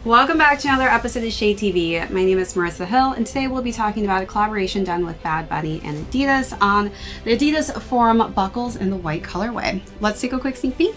Welcome back to another episode of Shade TV. My name is Marissa Hill, and today we'll be talking about a collaboration done with Bad Bunny and Adidas on the Adidas Forum buckles in the white colorway. Let's take a quick sneak peek.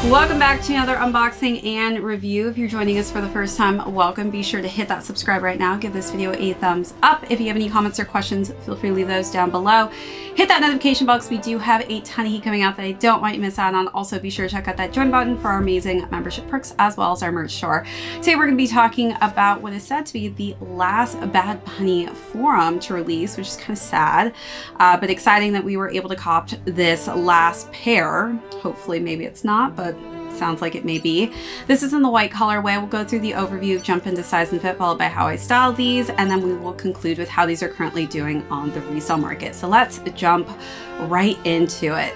Welcome back to another unboxing and review. If you're joining us for the first time, welcome. Be sure to hit that subscribe right now. Give this video a thumbs up. If you have any comments or questions, feel free to leave those down below. Hit that notification bell because we do have a ton of heat coming out that I don't want you to miss out on. Also, be sure to check out that join button for our amazing membership perks as well as our merch store. Today, we're going to be talking about what is said to be the last Bad Bunny forum to release, which is kind of sad, but exciting that we were able to cop this last pair. Hopefully, maybe it's not, but sounds like it may be. This is in the white colorway. We'll go through the overview, jump into size and fit, followed by how I style these, and then we will conclude with how these are currently doing on the resale market. So let's jump right into it.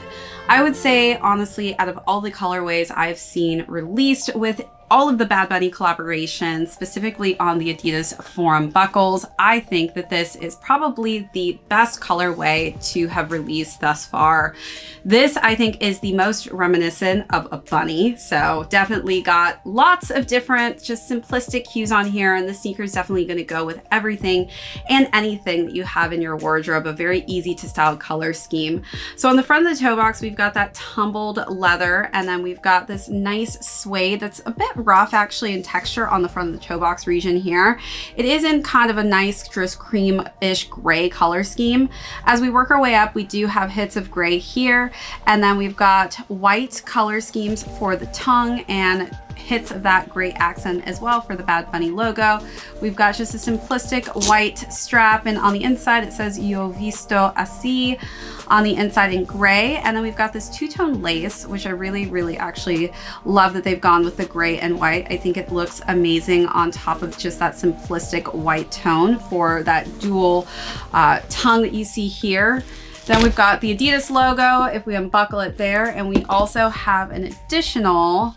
I would say, honestly, out of all the colorways I've seen released with all of the Bad Bunny collaborations, specifically on the Adidas Forum buckles, I think that this is probably the best colorway to have released thus far. This, I think, is the most reminiscent of a bunny. So definitely got lots of different, just simplistic hues on here. And the sneaker is definitely going to go with everything and anything that you have in your wardrobe. A very easy to style color scheme. So on the front of the toe box, we've got that tumbled leather, and then we've got this nice suede that's a bit rough actually in texture on the front of the toe box region here. It is in kind of a nice just cream-ish gray color scheme. As we work our way up, we do have hits of gray here, and then we've got white color schemes for the tongue and hits of that gray accent as well for the Bad Bunny logo. We've got just a simplistic white strap, and on the inside it says Yo Visto Así on the inside in gray. And then we've got this two-tone lace, which I really actually love that they've gone with the gray and white. I think it looks amazing on top of just that simplistic white tone for that dual tongue that you see here. Then we've got the Adidas logo if we unbuckle it there, and we also have an additional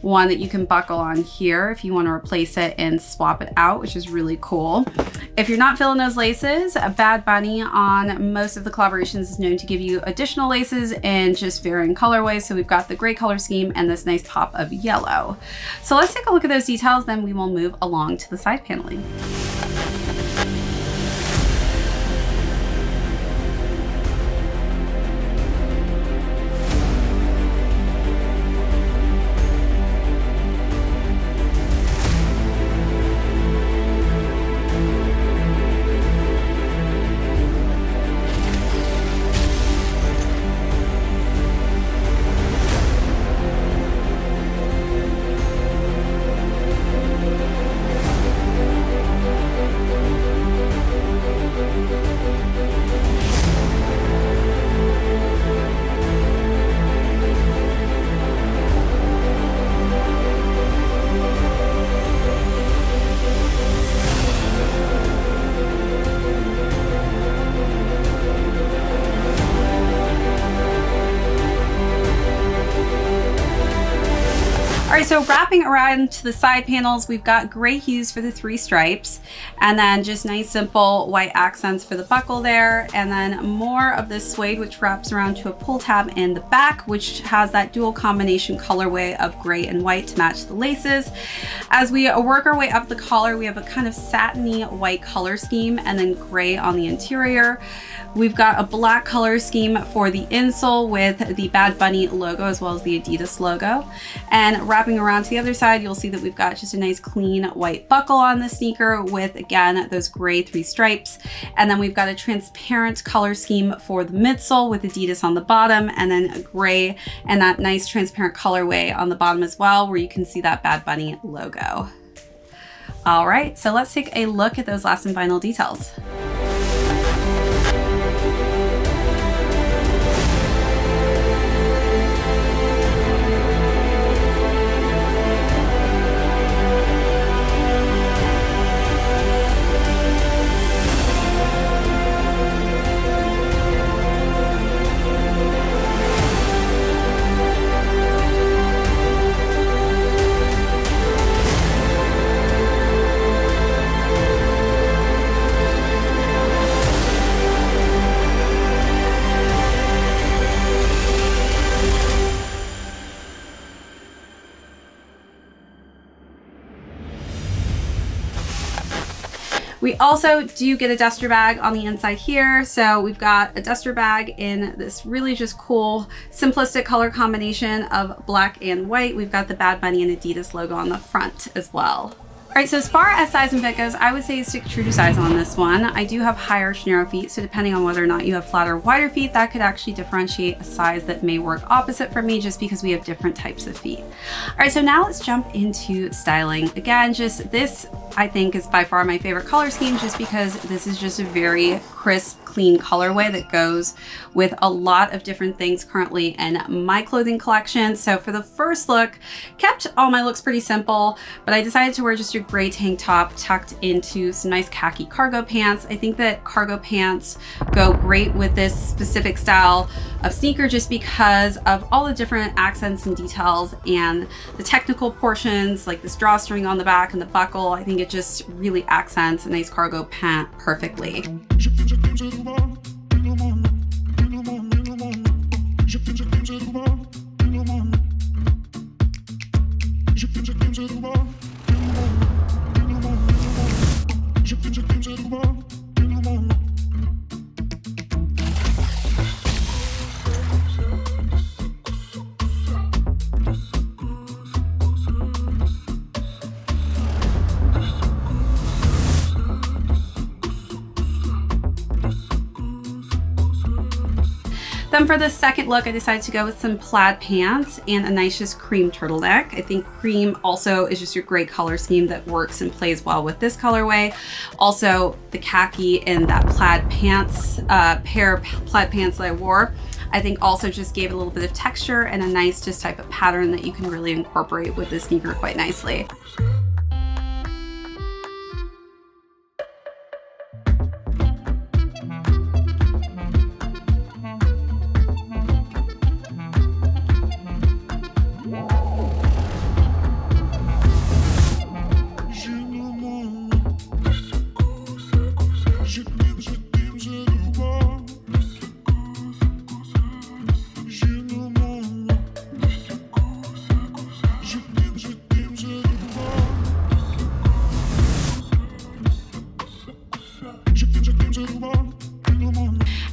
one that you can buckle on here if you want to replace it and swap it out, which is really cool. If you're not feeling those laces, Bad Bunny on most of the collaborations is known to give you additional laces in just varying colorways. So we've got the gray color scheme and this nice pop of yellow. So let's take a look at those details, then we will move along to the side paneling. All right, so wrapping around to the side panels, we've got gray hues for the 3 stripes, and then just nice simple white accents for the buckle there, and then more of this suede which wraps around to a pull tab in the back, which has that dual combination colorway of gray and white to match the laces. As we work our way up the collar, we have a kind of satiny white color scheme and then gray on the interior. We've got a black color scheme for the insole with the Bad Bunny logo as well as the Adidas logo. And wrapping wrapping around to the other side, you'll see that we've got just a nice clean white buckle on the sneaker with, again, those gray 3 stripes. And then we've got a transparent color scheme for the midsole with Adidas on the bottom, and then a gray and that nice transparent colorway on the bottom as well, where you can see that Bad Bunny logo. All right, so let's take a look at those last and final details. We also do get a duster bag on the inside here. So we've got a duster bag in this really just cool, simplistic color combination of black and white. We've got the Bad Bunny and Adidas logo on the front as well. All right, so as far as size and fit goes, I would say stick true to size on this one. I do have higher narrow feet, so depending on whether or not you have flat or wider feet, that could actually differentiate a size that may work opposite for me, just because we have different types of feet. All right, so now let's jump into styling. Again, just this, I think, is by far my favorite color scheme, just because this is just a very crisp, clean colorway that goes with a lot of different things currently in my clothing collection. So for the first look, kept all my looks pretty simple, but I decided to wear just a gray tank top tucked into some nice khaki cargo pants. I think that cargo pants go great with this specific style of sneaker, just because of all the different accents and details and the technical portions, like this drawstring on the back and the buckle. I think it just really accents a nice cargo pant perfectly. Then for the second look, I decided to go with some plaid pants and a nice just cream turtleneck. I think cream also is just your great color scheme that works and plays well with this colorway. Also, the khaki and that plaid pants, pair of plaid pants that I wore, I think also just gave it a little bit of texture and a nice just type of pattern that you can really incorporate with this sneaker quite nicely.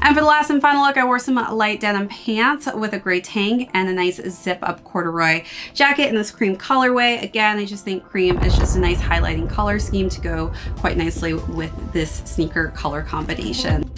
And for the last and final look, I wore some light denim pants with a gray tang and a nice zip up corduroy jacket in this cream colorway. Again, I just think cream is just a nice highlighting color scheme to go quite nicely with this sneaker color combination.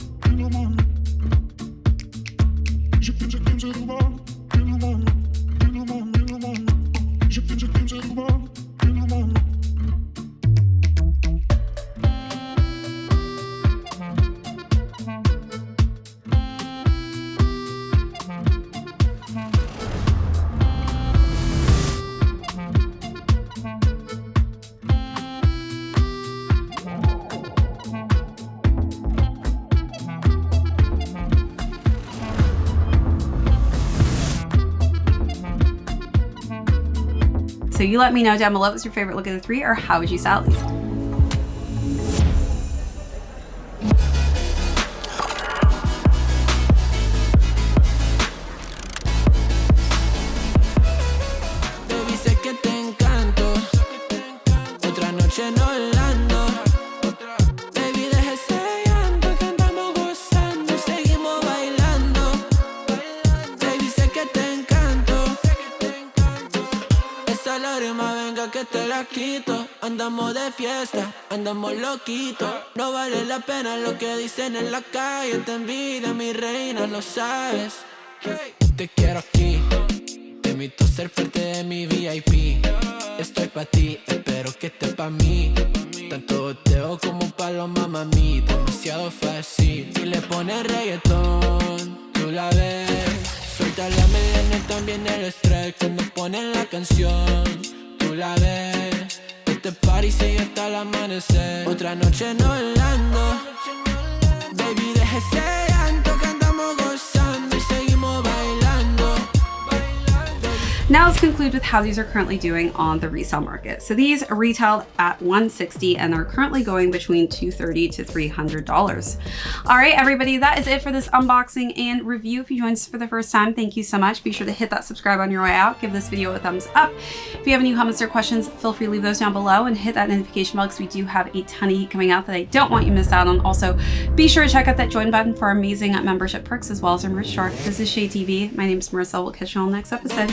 So you let me know down below what's your favorite look of the three, or how would you style these? te la quito. Andamos de fiesta, andamos loquitos. No vale la pena lo que dicen en la calle. Te envidia, mi reina, lo sabes. Te quiero aquí, te invito a ser parte de mi VIP. Estoy pa' ti, espero que estés pa' mí. Tanto boteo como paloma, mami. Demasiado fácil. Si le pones reggaetón, tú la ves. Suelta la mediana y también el estrés. Cuando ponen la canción, tú la ves. Este party sigue hasta el amanecer. Otra noche en Orlando. Baby, deja ese llanto que andamos gozando y seguimos bailando. Now let's conclude with how these are currently doing on the resale market. So these retailed at $160 and are currently going between $230 to $300. All right, everybody, that is it for this unboxing and review. If you joined us for the first time, thank you so much. Be sure to hit that subscribe on your way out. Give this video a thumbs up. If you have any comments or questions, feel free to leave those down below and hit that notification bell because we do have a ton of heat coming out that I don't want you to miss out on. Also, be sure to check out that join button for amazing membership perks as well as our merch store. This is ShadeTV. My name is Marissa. We'll catch you all next episode.